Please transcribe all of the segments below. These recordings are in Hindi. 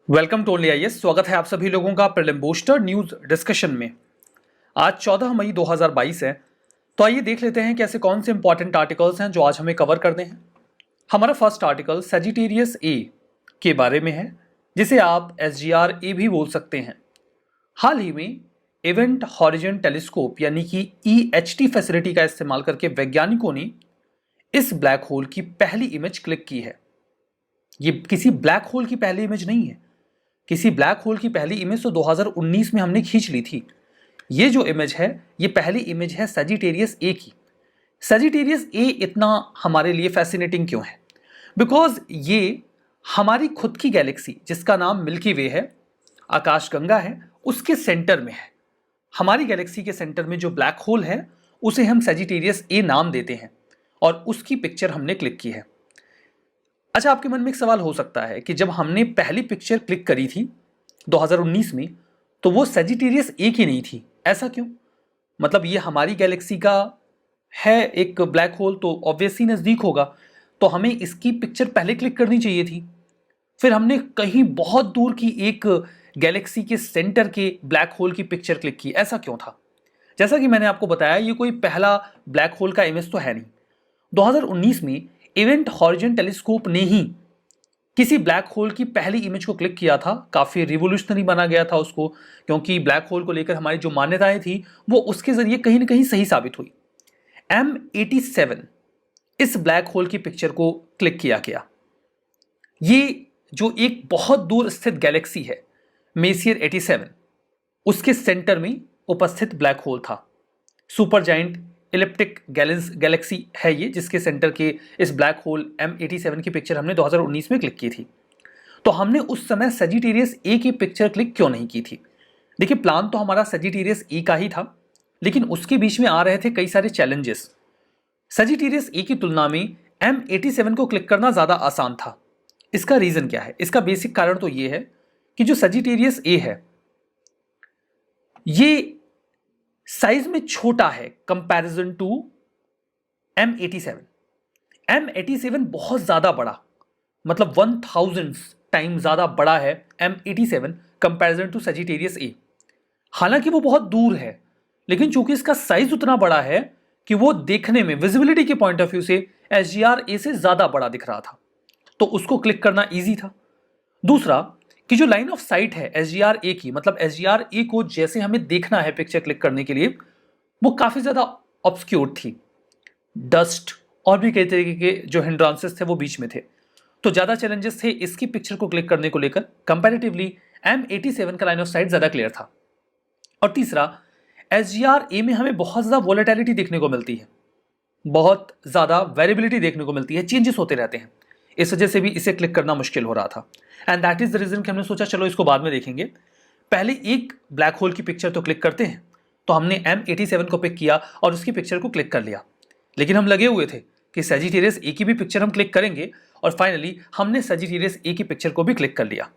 Welcome to only IAS. स्वागत है आप सभी लोगों का प्रीलिम बूस्टर न्यूज डिस्कशन में। आज 14 मई 2022 है, तो आइए देख लेते हैं कि ऐसे कौन से इंपॉर्टेंट आर्टिकल्स हैं जो आज हमें कवर करने हैं। हमारा फर्स्ट आर्टिकल सेजिटेरियस ए के बारे में है, जिसे आप SGR ए भी बोल सकते हैं। हाल ही में इवेंट हॉरिजन टेलीस्कोप यानी कि EHT फैसिलिटी का इस्तेमाल करके वैज्ञानिकों ने इस ब्लैक होल की पहली इमेज क्लिक की है। ये किसी ब्लैक होल की पहली इमेज नहीं है। किसी ब्लैक होल की पहली इमेज तो 2019 में हमने खींच ली थी। ये जो इमेज है, ये पहली इमेज है सेजिटेरियस ए की। सेजिटेरियस ए इतना हमारे लिए फैसिनेटिंग क्यों है? बिकॉज ये हमारी खुद की गैलेक्सी जिसका नाम मिल्की वे है, आकाशगंगा है, उसके सेंटर में है। हमारी गैलेक्सी के सेंटर में जो ब्लैक होल है उसे हम सेजिटेरियस ए नाम देते हैं और उसकी पिक्चर हमने क्लिक की है। अच्छा, आपके मन में एक सवाल हो सकता है कि जब हमने पहली पिक्चर क्लिक करी थी 2019 में, तो वो सेजिटेरियस ए की नहीं थी, ऐसा क्यों? मतलब ये हमारी गैलेक्सी का है एक ब्लैक होल, तो ऑब्वियसली नज़दीक होगा, तो हमें इसकी पिक्चर पहले क्लिक करनी चाहिए थी। फिर हमने कहीं बहुत दूर की एक गैलेक्सी के सेंटर के ब्लैक होल की पिक्चर क्लिक की, ऐसा क्यों था? जैसा कि मैंने आपको बताया, ये कोई पहला ब्लैक होल का इमेज तो है नहीं। 2019 में इवेंट हॉरिजन टेलीस्कोप ने ही किसी ब्लैक होल की पहली इमेज को क्लिक किया था। काफ़ी रिवोल्यूशनरी बना गया था उसको, क्योंकि ब्लैक होल को लेकर हमारी जो मान्यताएं थी वो उसके ज़रिए कहीं ना कहीं सही साबित हुई। M87 इस ब्लैक होल की पिक्चर को क्लिक किया गया। ये जो एक बहुत दूर स्थित गैलेक्सी है मेसियर 87, उसके सेंटर में उपस्थित ब्लैक होल था। सुपर जाइंट इलिप्टिक गैलेक्सी है ये, जिसके सेंटर के इस ब्लैक होल M87 की पिक्चर हमने 2019 में क्लिक की थी। तो हमने उस समय सेजिटेरियस ए की पिक्चर क्लिक क्यों नहीं की थी? देखिए, प्लान तो हमारा सेजिटेरियस ए का ही था, लेकिन उसके बीच में आ रहे थे कई सारे चैलेंजेस। सेजिटेरियस ए की तुलना में M87 को क्लिक करना ज़्यादा आसान था। इसका रीज़न क्या है? इसका बेसिक कारण तो ये है कि जो सेजिटेरियस ए है ये साइज में छोटा है कंपैरिजन टू M87। M87 बहुत ज्यादा बड़ा, मतलब 1000 टाइम ज्यादा बड़ा है M87 comparison to Sagittarius A. हालांकि वो बहुत दूर है, लेकिन चूंकि इसका साइज उतना बड़ा है कि वो देखने में विजिबिलिटी के पॉइंट ऑफ व्यू से SGR ए से ज्यादा बड़ा दिख रहा था, तो उसको क्लिक करना इजी था। दूसरा कि जो लाइन ऑफ साइट है SGR ए की, मतलब SGR ए को जैसे हमें देखना है पिक्चर क्लिक करने के लिए, वो काफी ज्यादा ऑब्सक्योर थी। डस्ट और भी कई तरीके के जो हिंड्रांसेस थे वो बीच में थे, तो ज्यादा चैलेंजेस थे इसकी पिक्चर को क्लिक करने को लेकर। कंपैरेटिवली M87 का लाइन ऑफ साइट ज्यादा क्लियर था। और तीसरा, SGR ए में हमें बहुत ज्यादा वोलेटिलिटी देखने को मिलती है, बहुत ज्यादा वेरिएबिलिटी देखने को मिलती है, चेंजेस होते रहते हैं। इस वजह से भी इसे क्लिक करना मुश्किल हो रहा था। And that is the reason कि हमने सोचा चलो इसको बाद में देखेंगे, पहले एक ब्लैक होल की पिक्चर तो क्लिक करते हैं। तो हमने M87 को पिक किया और उसकी पिक्चर को क्लिक कर लिया, लेकिन हम लगे हुए थे कि सेजिटेरियस ए की भी पिक्चर हम क्लिक करेंगे, और फाइनली हमने सेजिटेरियस ए की पिक्चर को भी क्लिक कर लिया।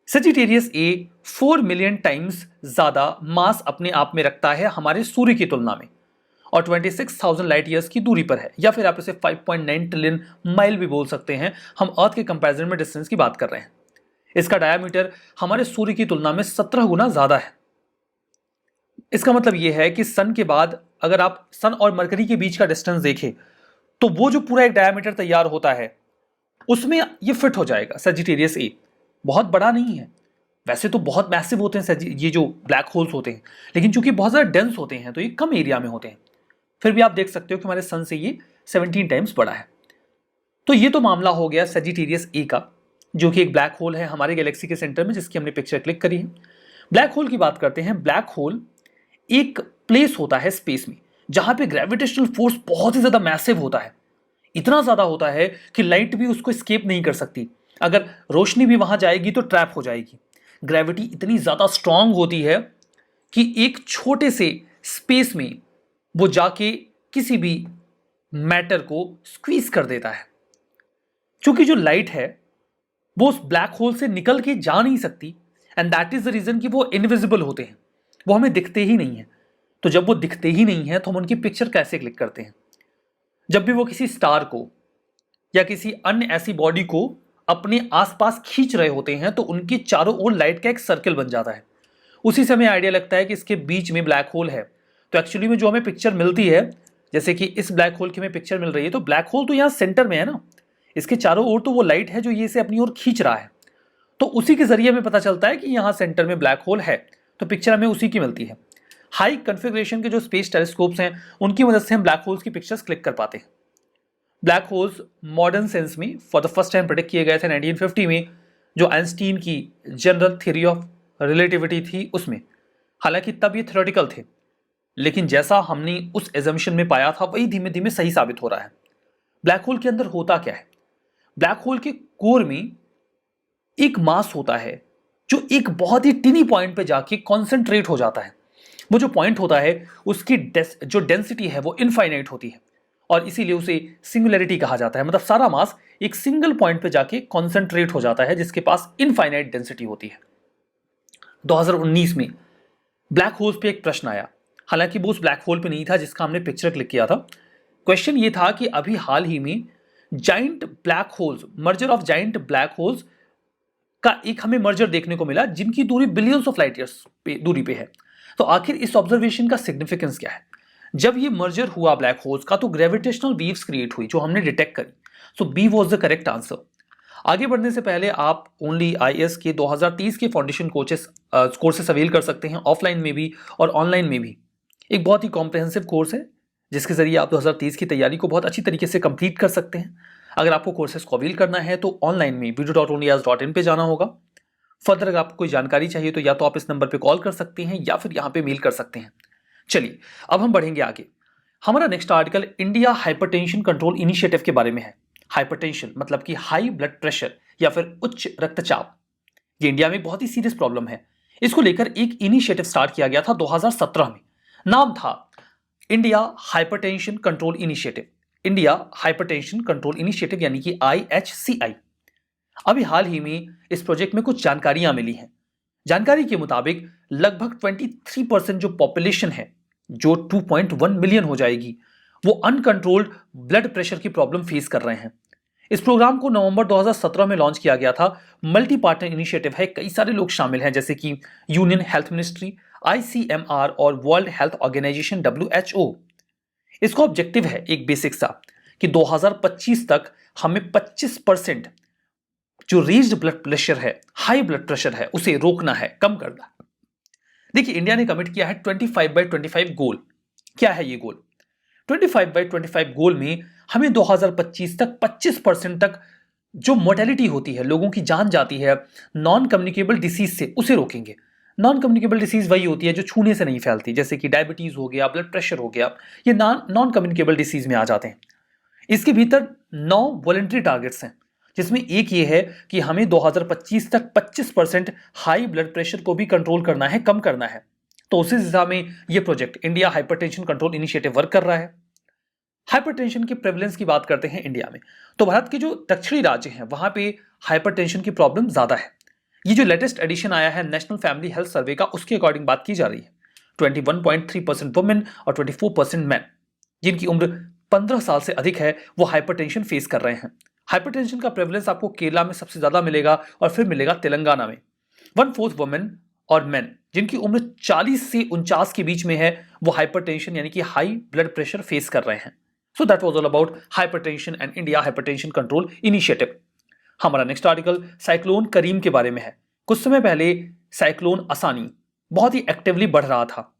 सेजिटेरियस ए 4 मिलियन टाइम्स ज्यादा मास अपने आप में रखता है हमारे सूर्य की तुलना में, और 26,000 लाइट ईयर्स की दूरी पर है, या फिर आप इसे 5.9 ट्रिलियन माइल भी बोल सकते हैं। हम अर्थ के कंपैरिजन में डिस्टेंस की बात कर रहे हैं। इसका डायमीटर हमारे सूर्य की तुलना में 17 गुना ज्यादा है। इसका मतलब यह है कि सन के बाद अगर आप सन और मरकरी के बीच का डिस्टेंस देखें, तो वो जो पूरा एक डायमीटर तैयार होता है उसमें ये फिट हो जाएगा। सेजिटेरियस ए बहुत बड़ा नहीं है, वैसे तो बहुत मैसिव होते हैं ये जो ब्लैक होल्स होते हैं, लेकिन चूंकि बहुत ज़्यादा डेंस होते हैं तो ये कम एरिया में होते हैं। फिर भी आप देख सकते हो कि हमारे सन से ये 17 टाइम्स बड़ा है। तो ये तो मामला हो गया सेजिटेरियस ए का, जो कि एक ब्लैक होल है हमारे गैलेक्सी के सेंटर में, जिसकी हमने पिक्चर क्लिक करी है। ब्लैक होल की बात करते हैं। ब्लैक होल एक प्लेस होता है स्पेस में जहां पे ग्रेविटेशनल फोर्स बहुत ही ज्यादा मैसिव होता है। इतना ज्यादा होता है कि लाइट भी उसको एस्केप नहीं कर सकती। अगर रोशनी भी वहां जाएगी तो ट्रैप हो जाएगी। ग्रेविटी इतनी ज्यादा स्ट्रांग होती है कि एक छोटे से स्पेस में वो जाके किसी भी मैटर को स्क्वीज कर देता है। क्योंकि जो लाइट है वो उस ब्लैक होल से निकल के जा नहीं सकती, and that is the reason कि वो इनविजिबल होते हैं, वो हमें दिखते ही नहीं है। तो जब वो दिखते ही नहीं है तो हम उनकी पिक्चर कैसे क्लिक करते हैं? जब भी वो किसी स्टार को या किसी अन्य ऐसी बॉडी को अपने आसपास खींच रहे होते हैं तो उनके चारों ओर लाइट का एक सर्कल बन जाता है। उसी से हमें आइडिया लगता है कि इसके बीच में ब्लैक होल है। तो एक्चुअली में जो हमें पिक्चर मिलती है, जैसे कि इस ब्लैक होल की हमें पिक्चर मिल रही है, तो ब्लैक होल तो यहाँ सेंटर में है ना, इसके चारों ओर तो वो लाइट है जो ये इसे अपनी ओर खींच रहा है। तो उसी के जरिए हमें पता चलता है कि यहाँ सेंटर में ब्लैक होल है, तो पिक्चर हमें उसी की मिलती है। हाई कॉन्फ़िगरेशन के जो स्पेस टेलीस्कोप्स हैं उनकी मदद से हम ब्लैक होल्स की पिक्चर्स क्लिक कर पाते हैं। ब्लैक होल्स मॉडर्न सेंस में for the first time predict किए गए थे 1950 में, जो आइंस्टीन की जनरल थ्योरी ऑफ रिलेटिविटी थी उसमें। हालांकि तब ये थ्योरेटिकल थे, लेकिन जैसा हमने उस एजम्पशन में पाया था वही धीमे धीमे सही साबित हो रहा है। ब्लैक होल के अंदर होता क्या है? ब्लैक होल के कोर में एक मास होता है जो एक बहुत ही टिनी पॉइंट पे जाके कॉन्सेंट्रेट हो जाता है। वो जो पॉइंट होता है उसकी जो डेंसिटी है वो इनफाइनाइट होती है और इसीलिए उसे सिंगुलैरिटी कहा जाता है। मतलब सारा मास एक सिंगल पॉइंट पे जाके कॉन्सेंट्रेट हो जाता है जिसके पास इनफाइनाइट डेंसिटी होती है। 2019 में ब्लैक होल्स पे एक प्रश्न आया, हालांकि वो उस ब्लैक होल पे नहीं था जिसका हमने पिक्चर क्लिक किया था। क्वेश्चन ये था कि अभी हाल ही में giant black holes, merger of giant black holes का एक हमें मर्जर देखने को मिला जिनकी दूरी बिलियंस ऑफ लाइट ईयर्स पे दूरी पे है। तो आखिर इस ऑब्जर्वेशन का सिग्निफिकेंस क्या है? जब ये मर्जर हुआ ब्लैक होल्स का तो ग्रेविटेशनल वेव्स क्रिएट हुई जो हमने डिटेक्ट करी। So B was the correct answer. आगे बढ़ने से पहले आप ओनली आईएएस के 2030 के फाउंडेशन कोर्सेस अवेल कर सकते हैं, ऑफलाइन में भी और ऑनलाइन में भी। एक बहुत ही कॉम्प्रिहेंसिव कोर्स है जिसके जरिए आप 2030 की तैयारी को बहुत अच्छी तरीके से कंप्लीट कर सकते हैं। अगर आपको कोर्सेज को अवेल करना है तो ऑनलाइन में video.onlyas.in पे जाना होगा। फर्दर अगर आपको कोई जानकारी चाहिए तो या तो आप इस नंबर पे कॉल कर सकते हैं या फिर यहाँ पे मेल कर सकते हैं। चलिए अब हम बढ़ेंगे आगे। हमारा next article India hypertension control initiative के बारे में है। हाइपरटेंशन मतलब कि हाई ब्लड प्रेशर या फिर उच्च रक्तचाप, ये इंडिया में बहुत ही सीरियस प्रॉब्लम है। इसको लेकर एक इनिशिएटिव स्टार्ट किया गया था 2017 में। नाम था India hypertension control initiative. India hypertension control initiative यानी कि IHCI। अभी हाल ही में इस प्रोजेक्ट में कुछ जानकारियां मिली हैं। जानकारी के मुताबिक लगभग 23% जो पॉपुलेशन है, जो 2.1 मिलियन हो जाएगी, वो अनकंट्रोल्ड ब्लड प्रेशर की प्रॉब्लम फेस कर रहे हैं। इस प्रोग्राम को नवंबर 2017 में लॉन्च किया गया था। मल्टी पार्टनर इनिशिएटिव है, कई सारे लोग शामिल हैं जैसे कि यूनियन हेल्थ मिनिस्ट्री, ICMR और वर्ल्ड हेल्थ ऑर्गेनाइजेशन WHO। इसका ऑब्जेक्टिव है एक बेसिक सा कि 2025 तक हमें 25% जो रेज्ड ब्लड प्रेशर है, हाई ब्लड प्रेशर है, उसे रोकना है, कम करना है। देखिए इंडिया ने कमिट किया है 25/25 गोल। क्या है ये गोल? 25/25 गोल में हमें 2025 तक 25% तक जो मोर्टेलिटी होती है, लोगों की जान जाती है नॉन कम्युनिकेबल डिसीज से, उसे रोकेंगे। नॉन कम्युनिकेबल डिसीज वही होती है जो छूने से नहीं फैलती, जैसे कि डायबिटीज हो गया, ब्लड प्रेशर हो गया, ये नॉन कम्युनिकेबल डिसीज में आ जाते हैं। इसके भीतर 9 वॉलंटरी टारगेट्स हैं, जिसमें एक ये है कि हमें 2025 तक 25% हाई ब्लड प्रेशर को भी कंट्रोल करना है, कम करना है। तो उसी दिशा में ये project India hypertension control initiative work कर रहा है। हाइपरटेंशन की प्रेवलेंस की बात करते हैं इंडिया में, तो भारत के जो दक्षिणी राज्य हैं वहां पे हाइपरटेंशन की प्रॉब्लम ज्यादा है। ये जो लेटेस्ट एडिशन आया है नेशनल फैमिली हेल्थ सर्वे का, उसके अकॉर्डिंग बात की जा रही है। 21.3% वुमेन और 24% मैन जिनकी उम्र 15 साल से अधिक है वो हाइपरटेंशन फेस कर रहे हैं। हाइपरटेंशन का प्रेवलेंस आपको केरला में सबसे ज्यादा मिलेगा और फिर मिलेगा तेलंगाना में। 1/4 वुमेन और मेन जिनकी उम्र 40 से 49 के बीच में है वो हाइपरटेंशन यानी कि हाई ब्लड प्रेशर फेस कर रहे हैं। So that was all about hypertension and India hypertension control initiative. हमारा नेक्स्ट आर्टिकल साइक्लोन करीम के बारे में है। कुछ समय पहले साइक्लोन असानी बहुत ही एक्टिवली बढ़ रहा था।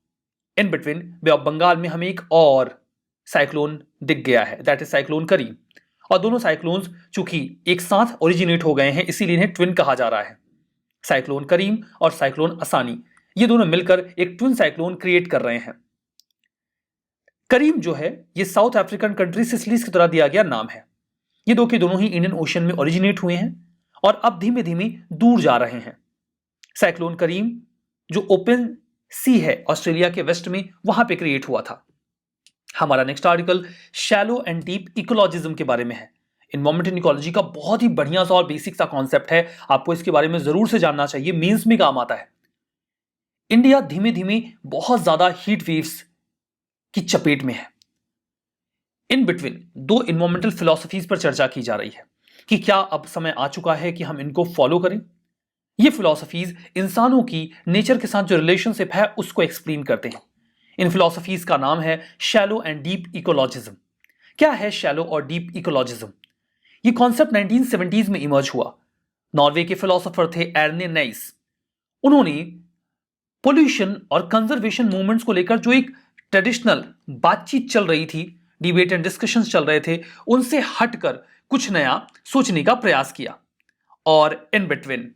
In between Bay of Bengal में हमें एक और साइक्लोन दिख गया है, दैट इज साइक्लोन करीम। और दोनों साइक्लोन्स चूंकि एक साथ ओरिजिनेट हो गए हैं इसीलिए इन्हें ट्विन कहा जा रहा है। साइक्लोन करीम और साइक्लोन असानी ये दोनों मिलकर एक ट्विन साइक्लोन क्रिएट कर रहे हैं। करीम जो है ये साउथ अफ्रीकन कंट्री सिसिलीज की तरह दिया गया नाम है। ये दो के दोनों ही इंडियन ओशन में ओरिजिनेट हुए हैं और अब धीमे धीमे दूर जा रहे हैं। साइक्लोन करीम जो ओपन सी है ऑस्ट्रेलिया के वेस्ट में, वहां पे क्रिएट हुआ था। हमारा next article shallow and deep ecologism के बारे में है। एनवायरमेंटल इकोलॉजी का बहुत ही बढ़िया सा और बेसिक सा कॉन्सेप्ट है, आपको इसके बारे में जरूर से जानना चाहिए, मेंस में काम आता है। इंडिया धीमे धीमे बहुत ज्यादा हीट वेव्स की चपेट में है। इन बिटवीन दो एनवायरमेंटल फिलॉसफीज पर चर्चा की जा रही है कि क्या अब समय आ चुका है कि हम इनको फॉलो करें। ये फिलॉसफीज इंसानों की नेचर के साथ जो रिलेशनशिप है उसको एक्सप्लेन करते हैं। इन फिलॉसफीज का नाम है शैलो एंड डीप इकोलॉजिज्म। क्या है शैलो और डीप इकोलॉजिज्म? ये कॉन्सेप्ट 1970s में इमर्ज हुआ। नॉर्वे के फिलोसोफर थे एर्ने नाइस। उन्होंने पोल्यूशन और कंजर्वेशन मूवमेंट्स को लेकर जो एक ट्रेडिशनल बातचीत चल रही थी, डिबेट एंड डिस्कशंस चल रहे थे, उनसे हटकर कुछ नया सोचने का प्रयास किया। और इन बिटवीन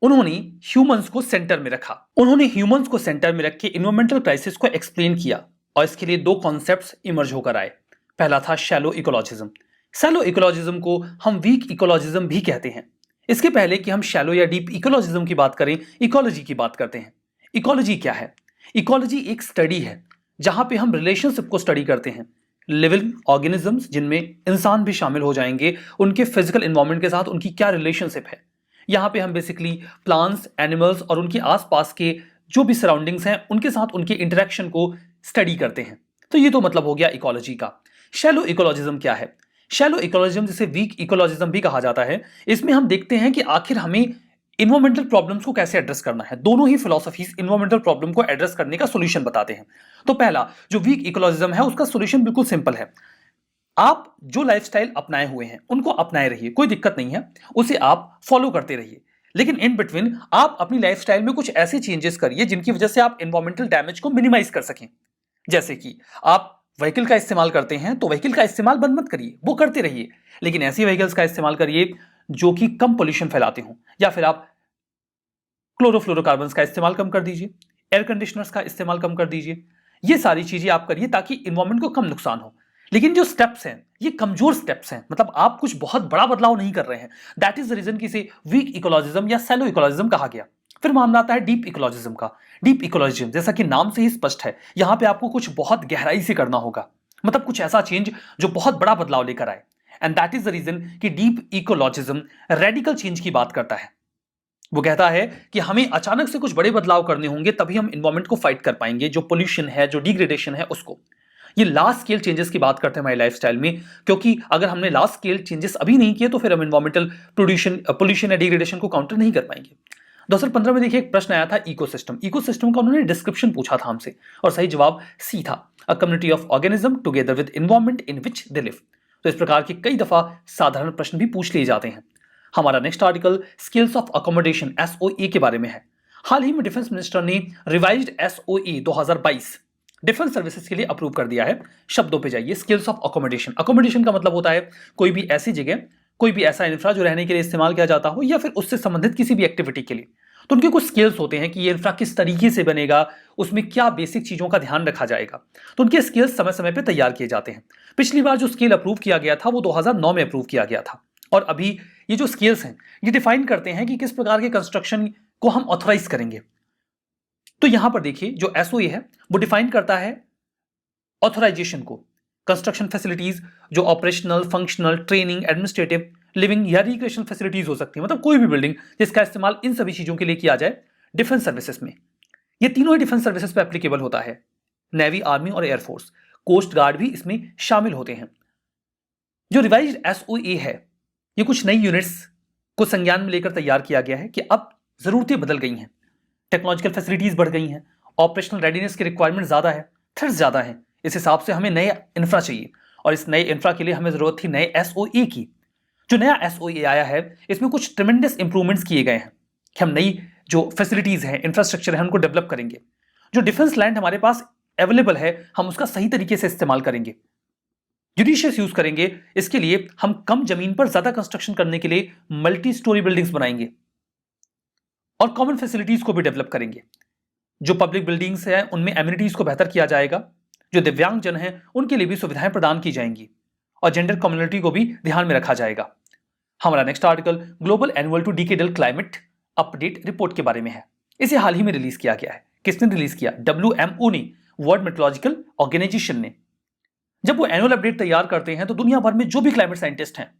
उन्होंने ह्यूमंस को सेंटर में रखा। उन्होंने ह्यूमंस को सेंटर में रख के इन्वायरमेंटल क्राइसिस को एक्सप्लेन किया और इसके लिए दो कॉन्सेप्ट्स इमर्ज होकर आए। पहला था शैलो इकोलॉजिज्म। शैलो इकोलॉजिज्म को हम वीक इकोलॉजिज्म भी कहते हैं। इसके पहले कि हम शैलो या डीप इकोलॉजिज्म की बात करें, इकोलॉजी की बात करते हैं। इकोलॉजी क्या है? इकोलॉजी एक स्टडी है जहां पे हम रिलेशनशिप को स्टडी करते हैं। लिविंग ऑर्गेनिजम्स, जिनमें इंसान भी शामिल हो जाएंगे, उनके फिजिकल एनवायरनमेंट के साथ उनकी क्या रिलेशनशिप है। यहाँ पे हम बेसिकली प्लांट्स, एनिमल्स और उनके आसपास के जो भी सराउंडिंग्स हैं उनके साथ उनके इंटरेक्शन को स्टडी करते हैं। तो ये तो मतलब हो गया इकोलॉजी का। शैलो इकोलॉजिज्म क्या है? शैलो इकोलॉजिज्म, जिसे वीक इकोलॉजिज्म भी कहा जाता है, इसमें हम देखते हैं कि आखिर हमें इन्वायरमेंटल प्रॉब्लम्स को कैसे एड्रेस करना है। दोनों ही फिलॉसफीज इन्वायरमेंटल प्रॉब्लम को एड्रेस करने का सॉल्यूशन बताते हैं। तो पहला जो वीक इकोलॉजिज्म है उसका सॉल्यूशन बिल्कुल सिंपल है। आप जो लाइफस्टाइल अपनाए हुए हैं उनको अपनाए रहिए, कोई दिक्कत नहीं है, उसे आप फॉलो करते रहिए। लेकिन इन बिटवीन आप अपनी लाइफस्टाइल में कुछ ऐसे चेंजेस करिए जिनकी वजह से आप एनवायरमेंटल डैमेज को मिनिमाइज कर सकें। जैसे कि आप व्हीकल का इस्तेमाल करते हैं तो व्हीकल का इस्तेमाल बंद मत करिए, वो करते रहिए, लेकिन ऐसी व्हीकल्स का इस्तेमाल करिए जो कि कम पोल्यूशन फैलाते हों। या फिर आप क्लोरोफ्लोरोकार्बन्स का इस्तेमाल कम कर दीजिए, एयर कंडीशनर्स का इस्तेमाल कम कर दीजिए। ये सारी चीजें आप करिए ताकि इन्वायरमेंट को कम नुकसान हो। लेकिन जो स्टेप्स हैं ये कमजोर स्टेप्स हैं, मतलब आप कुछ बहुत बड़ा बदलाव नहीं कर रहे हैं। दैट इज द रीजन कि इसे वीक इकोलॉजिज्म या सैलो इकोलॉजिज्म कहा गया। फिर मामला आता है डीप इकोलॉजिज्म का। डीप इकोलॉजिज्म, जैसा कि नाम से ही स्पष्ट है, यहां पे आपको कुछ बहुत गहराई से करना होगा, मतलब कुछ ऐसा चेंज जो बहुत बड़ा बदलाव लेकर आए। And that is the reason कि डीप इकोलॉजिज्म रेडिकल चेंज की बात करता है। वो कहता है कि हमें अचानक से कुछ बड़े बदलाव करने होंगे, तभी हम इन्वायरमेंट को फाइट कर पाएंगे, जो पोल्यूशन है, जो डिग्रेडेशन है उसको। ये लार्ज स्केल चेंजेस की बात करते हैं हमारी लाइफस्टाइल में, क्योंकि अगर हमने लार्ज स्केल चेंजेस अभी नहीं किए तो फिर हम इन्वायरमेंटल पोल्यूशन या डिग्रेडेशन को काउंटर नहीं कर पाएंगे। 2015 में देखिए एक प्रश्न आया था इकोसिस्टम। इकोसिस्टम का उन्होंने डिस्क्रिप्शन पूछा था हमसे और सही जवाब सी था, a community of organism together with environment in which they live. तो इस प्रकार के कई दफा साधारण प्रश्न भी पूछ लिए जाते हैं। हमारा next article skills of accommodation SOA के बारे में है। हाल ही में डिफेंस मिनिस्टर ने रिवाइज्ड एसओए 2022 डिफेंस सर्विसेज के लिए अप्रूव कर दिया है। शब्दों पे जाइए, स्किल्स ऑफ अकोमोडेशन। अकोमोडेशन का मतलब होता है कोई भी ऐसी जगह, कोई भी ऐसा इंफ्रा जो रहने के लिए इस्तेमाल किया जाता हो या फिर उससे संबंधित किसी भी एक्टिविटी के लिए। तो उनके कुछ स्किल्स होते हैं कि ये इंफ्रा किस तरीके से बनेगा, उसमें क्या बेसिक चीजों का ध्यान रखा जाएगा। तो उनके स्किल्स समय समय पर तैयार किए जाते हैं। पिछली बार जो स्किल अप्रूव किया गया था वो 2009 में अप्रूव किया गया था। और अभी ये जो स्किल्स हैं ये डिफाइन करते हैं कि किस प्रकार के कंस्ट्रक्शन को हम ऑथराइज करेंगे। तो यहां पर देखिए जो एसओए है वो डिफाइन करता है ऑथराइजेशन को। कंस्ट्रक्शन फैसिलिटीज जो operational, functional, training, administrative, living या रिक्रिएशन फैसिलिटीज हो सकती है, मतलब कोई भी बिल्डिंग जिसका इस्तेमाल इन सभी चीजों के लिए किया जाए डिफेंस सर्विसेज में। ये तीनों ही डिफेंस सर्विसेज पे एप्लीकेबल होता है, नेवी, आर्मी और एयरफोर्स। कोस्ट गार्ड भी इसमें शामिल होते हैं। जो रिवाइज्ड एसओए है ये कुछ नई यूनिट्स को संज्ञान में लेकर तैयार किया गया है कि अब जरूरतें बदल गई हैं, टेक्नोलॉजिकल फैसिलिटीज बढ़ गई हैं, ऑपरेशनल रेडीनेस की रिक्वायरमेंट ज्यादा है, थ्रेट्स ज्यादा है। इस हिसाब से हमें नए इंफ्रा चाहिए और इस नए इंफ्रा के लिए हमें जरूरत थी नए एसओए की। जो नया एसओए आया है इसमें कुछ ट्रेमेंडस इंप्रूवमेंट्स किए गए हैं कि हम नई जो फैसिलिटीज हैं, इंफ्रास्ट्रक्चर है, उनको डेवलप करेंगे। जो डिफेंस लैंड हमारे पास अवेलेबल है हम उसका सही तरीके से इस्तेमाल करेंगे, जुडिशियस यूज करेंगे। इसके लिए हम कम जमीन पर ज्यादा कंस्ट्रक्शन करने के लिए मल्टी स्टोरी बिल्डिंग्स बनाएंगे और कॉमन फैसिलिटीज को भी डेवलप करेंगे। जो पब्लिक बिल्डिंग्स हैं उनमें एमिनिटीज को बेहतर किया जाएगा। जो दिव्यांग जन हैं उनके लिए भी सुविधाएं प्रदान की जाएंगी और जेंडर कम्युनिटी को भी ध्यान में रखा जाएगा। हमारा next article global annual to decadal climate update report के बारे में है। इसे हाल ही में रिलीज किया गया है। किसने रिलीज किया? WMO ने, वर्ल्ड मेट्रोलॉजिकल ऑर्गेनाइजेशन ने। जब वो एनुअल अपडेट तैयार करते हैं तो दुनिया भर में जो भी क्लाइमेट साइंटिस्ट हैं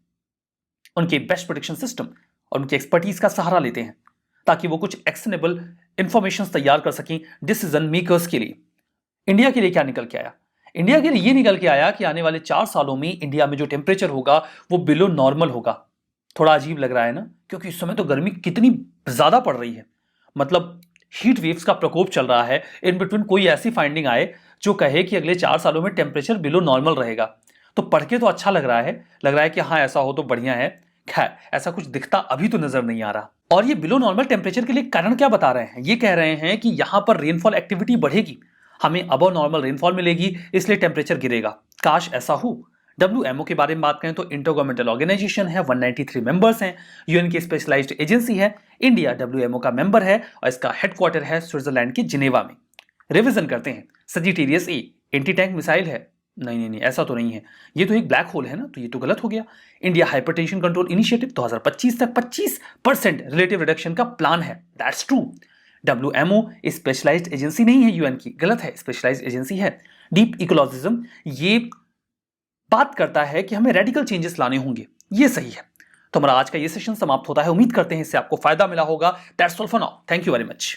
उनके बेस्ट प्रेडिक्शन सिस्टम और उनके एक्सपर्टीज का सहारा लेते हैं ताकि वो कुछ एक्शनेबल इंफॉर्मेशन तैयार कर सकें डिसीजन मेकर्स के लिए। इंडिया के लिए क्या निकल के आया? इंडिया के लिए ये निकल के आया कि आने वाले 4 सालों में इंडिया में जो टेम्परेचर होगा वो बिलो नॉर्मल होगा। थोड़ा अजीब लग रहा है ना, क्योंकि इस समय तो गर्मी कितनी ज्यादा पड़ रही है, मतलब हीट वेव्स का प्रकोप चल रहा है। इन बिटवीन कोई ऐसी फाइंडिंग आए जो कहे कि अगले 4 सालों में टेम्परेचर बिलो नॉर्मल रहेगा, तो पढ़ के तो अच्छा लग रहा है कि हाँ ऐसा हो तो बढ़िया है। खैर ऐसा कुछ दिखता अभी तो नजर नहीं आ रहा। और ये बिलो नॉर्मल टेम्परेचर के लिए कारण क्या बता रहे हैं, ये कह रहे हैं कि यहां पर रेनफॉल एक्टिविटी बढ़ेगी, हमें अबव नॉर्मल रेनफॉल मिलेगी, इसलिए टेम्परेचर गिरेगा। काश ऐसा हो। डब्ल्यूएमओ के बारे में बात करें तो इंटरगवर्नमेंटल ऑर्गेनाइजेशन है, 193 मेंबर्स हैं, यूएन की स्पेशलाइज्ड एजेंसी है। इंडिया डब्ल्यूएमओ का मेंबर है और इसका हेडक्वार्टर है स्विट्जरलैंड के जिनेवा में। रिवीजन करते हैं, सजिटेरियस ए एंटी टैंक मिसाइल है, नहीं ऐसा तो नहीं है, ये तो एक ब्लैक होल है ना, तो ये तो गलत हो गया। इंडिया हाइपरटेंशन कंट्रोल इनिशिएटिव 2025 तक 25% रिलेटिव रिडक्शन का प्लान है, that's true. WMO specialized agency नहीं है यूएन की, गलत है, स्पेशलाइज्ड एजेंसी है। डीप इकोलॉजिज्म ये बात करता है कि हमें रेडिकल चेंजेस लाने होंगे, ये सही है। तो हमारा आज का ये सेशन समाप्त होता है, उम्मीद करते हैं इससे आपको फायदा मिला होगा। That's all for now, thank you very much.